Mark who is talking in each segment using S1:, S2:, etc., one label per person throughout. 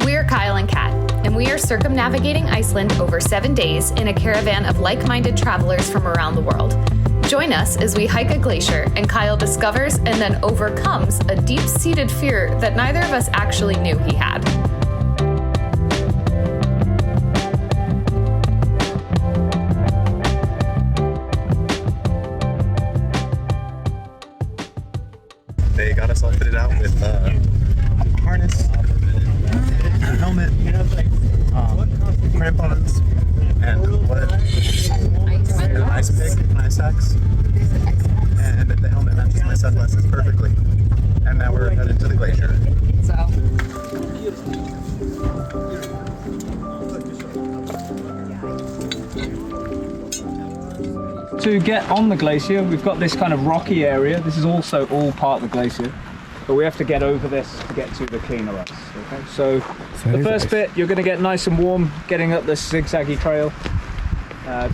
S1: We're Kyle and Kat, and we are circumnavigating Iceland over 7 days in a caravan of like-minded travelers from around the world. Join us as we hike a glacier and Kyle discovers and then overcomes a deep-seated fear that neither of us actually knew he had.
S2: They got us all fitted out with harness, a helmet, crampons, and what? An ice pick, an ice axe, and the helmet matches my sunglasses perfectly. And now we're headed to the glacier.
S3: To get on the glacier, we've got this kind of rocky area. This is also all part of the glacier, but we have to get over this to get to the cleaner ice. Okay, so the first bit, you're going to get nice and warm getting up this zigzaggy trail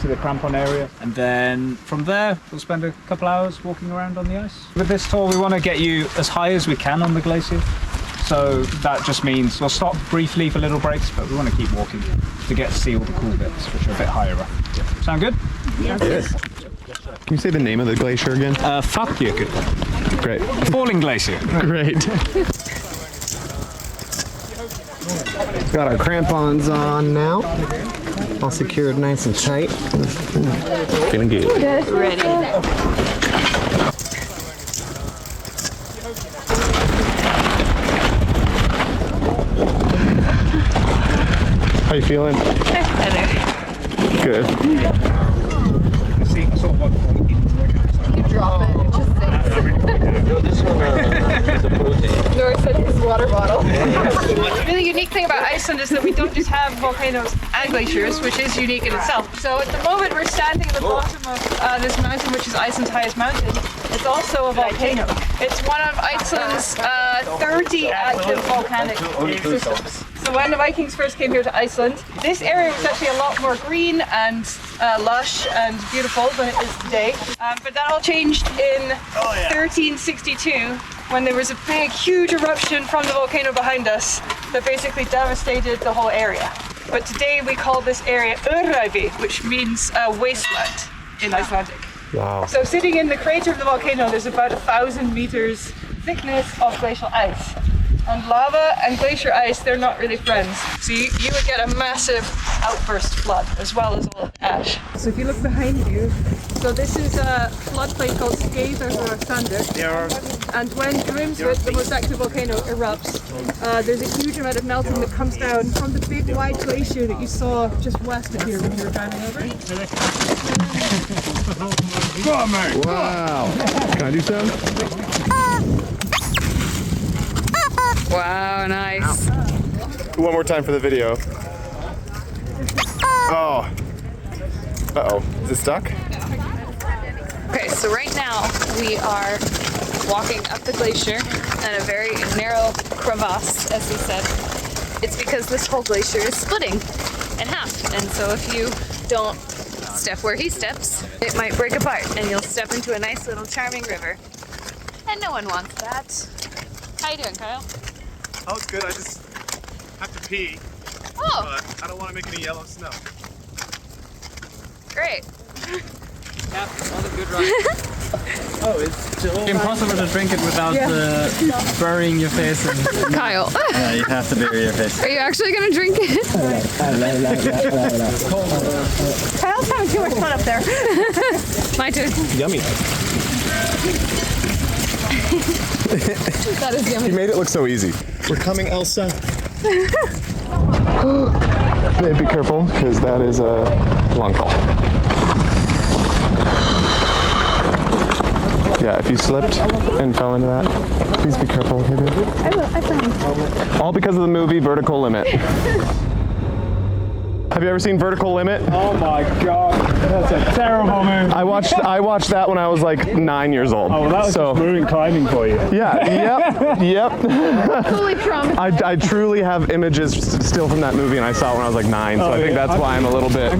S3: to the crampon area, and then from there we'll spend a couple hours walking around on the ice. With this tour, we want to get you as high as we can on the glacier. So that just means we'll stop briefly for little breaks, but we want to keep walking to get to see all the cool bits, which are a bit higher up. Sound good?
S2: Yes. Can you say the name of the glacier again?
S3: Falljökull.
S2: Great.
S3: Falling glacier.
S2: Great.
S4: Got our crampons on now. All secured nice and tight.
S2: Feeling good.
S1: Ready.
S2: How you feeling?
S1: Better.
S2: Good.
S1: You drop it, it just sinks. Nora said his water bottle.
S5: The really unique thing about Iceland is that we don't just have volcanoes and glaciers, which is unique in itself. So at the moment we're standing at the bottom of this mountain, which is Iceland's highest mountain. It's also a volcano. It's one of Iceland's 30 active volcanic systems. So when the Vikings first came here to Iceland, this area was actually a lot more green and lush and beautiful than it is today. But that all changed in 1362 when there was a big, huge eruption from the volcano behind us that basically devastated the whole area. But today we call this area Öræfi, which means wasteland in Icelandic.
S2: Wow.
S5: So sitting in the crater of the volcano, there's about 1,000 meters thickness of glacial ice. And lava and glacier ice, they're not really friends. So you would get a massive outburst flood as well as all the ash. So if you look behind you, so this is a floodplain called Skeiðarársandur. And when Grímsvötn, the most active volcano, erupts, there's a huge amount of melting that comes down from the big wide glacier that you saw just west of here when you were driving over.
S2: Wow. Can I do some?
S1: Wow, nice.
S2: One more time for the video. Oh. Uh-oh. Is it stuck?
S1: Okay, so right now we are walking up the glacier in a very narrow crevasse, as we said. It's because this whole glacier is splitting in half, and so if you don't step where he steps, it might break apart, and you'll step into a nice little charming river. And no one wants that. How you doing, Kyle?
S2: Oh, it's good. I just have to pee.
S1: Oh,
S2: But I don't want to make any yellow snow.
S1: great.
S6: Oh, it's impossible to drink it without burying your face in.
S1: Kyle,
S6: Yeah, you have to bury your face.
S1: are you actually gonna drink it?
S5: Kyle's having too much fun up there.
S1: My turn.
S2: Yummy.
S1: That is yummy.
S2: You made it look so easy. We're coming, Elsa. Be careful, because that is a long fall. Yeah, if you slipped and fell into that, please be careful. I will, I promise. All because of the movie Vertical Limit. Have you ever seen Vertical Limit?
S3: Oh my god, that's a terrible movie.
S2: I watched that when I was like 9 years old.
S3: Oh, well, that was just ruined climbing for you.
S2: Yeah, yep.
S1: Fully traumatized.
S2: I truly have images still from that movie, and I saw it when I was like 9, so I think that's why I'm a little bit.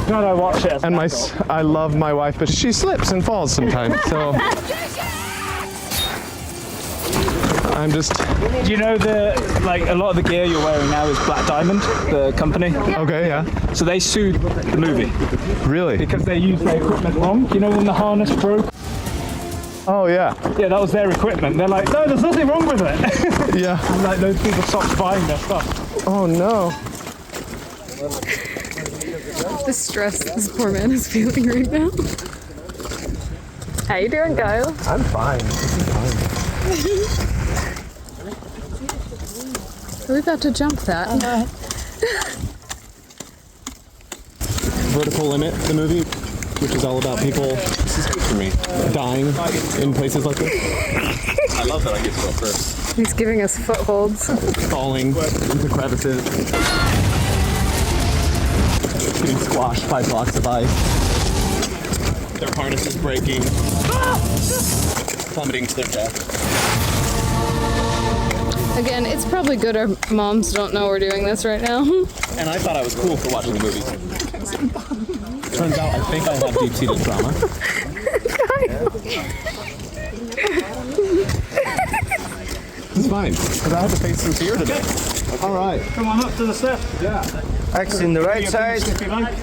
S3: God, I watch it.
S2: And I love my wife, but she slips and falls sometimes. So I'm just.
S3: Do you know like a lot of the gear you're wearing now is Black Diamond, the company?
S2: Okay, yeah.
S3: So they sued the movie
S2: Really?
S3: because they used their equipment wrong. You know when the harness broke?
S2: Oh, yeah.
S3: Yeah, that was their equipment. They're like, no, there's nothing wrong with it.
S2: Yeah.
S3: And like those people stopped buying their stuff.
S2: Oh, no.
S1: The stress this poor man is feeling right now. How you doing, Kyle?
S2: I'm fine. This is fine.
S1: Are we about to jump that?
S2: Vertical Limit, the movie, which is all about people dying in places like this. I love that I get to go first.
S1: He's giving us footholds.
S2: Falling into crevices. Getting squashed by blocks of ice. Their harness is breaking. Plummeting to their death.
S1: Again, it's probably good our moms don't know we're doing this right now.
S2: And I thought I was cool for watching the movie. Turns out I think I have deep-seated trauma. It's fine, because I have to face some fear today. All right.
S3: Come on up to the step. Yeah.
S6: Axing the right side.
S3: If you like.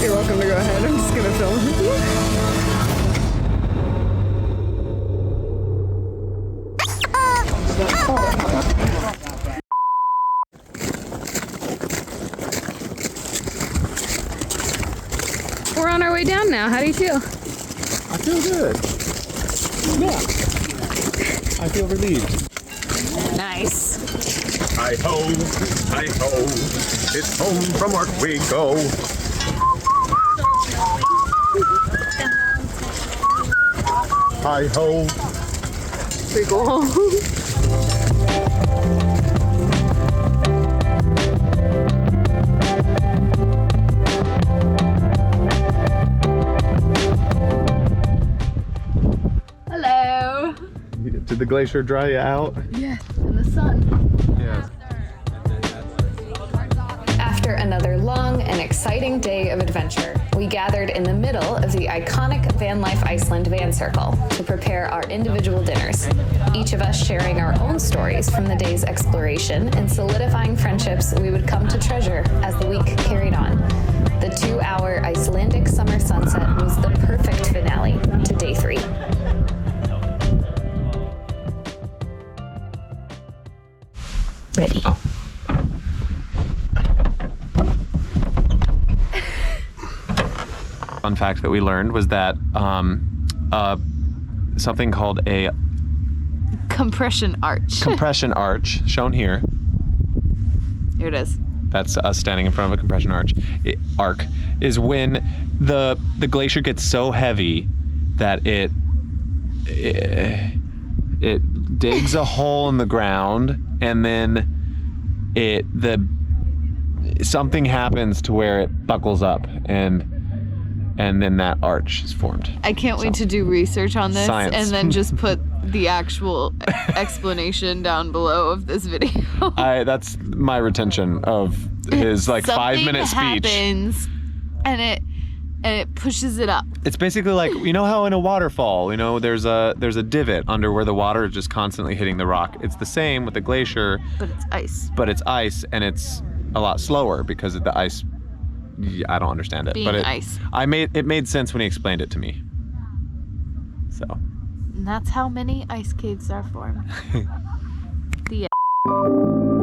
S1: You're welcome to go ahead. I'm just gonna film. We're on our way down now. How do you feel?
S2: I feel good. Yeah. I feel relieved.
S1: Nice.
S7: Hi-ho, hi-ho, it's home from work we go. Hi-ho.
S1: We go home. Hello.
S2: Did the glacier dry you out?
S1: Yes, in the sun.
S2: Yeah.
S1: After another long and exciting day of adventure, we gathered in the middle of the iconic Vanlife Iceland van circle to prepare our individual dinners, each of us sharing our own stories from the day's exploration and solidifying friendships we would come to treasure as the week carried on. The 2-hour Icelandic summer sunset was the perfect finale to day 3. Ready.
S8: Fun fact that we learned was that something called a
S1: Compression arch.
S8: compression arch, shown here,
S1: Here it is.
S8: that's us standing in front of a compression arc, is when the glacier gets so heavy that it digs a hole in the ground, and then something happens to where it buckles up, and then that arch is formed.
S9: I can't wait to do research on this
S8: Science.
S9: and then just put the actual explanation down below of this video.
S8: That's my retention of his like 5-minute speech.
S9: Happens and it pushes it up.
S8: It's basically like, you know how in a waterfall, you know, there's a divot under where the water is just constantly hitting the rock. It's the same with the glacier.
S9: But it's ice.
S8: But it's ice, and it's a lot slower because of the ice. I don't understand it.
S9: Being
S8: but
S9: ice.
S8: It made sense when he explained it to me. So.
S9: And that's how many ice caves are formed. The end.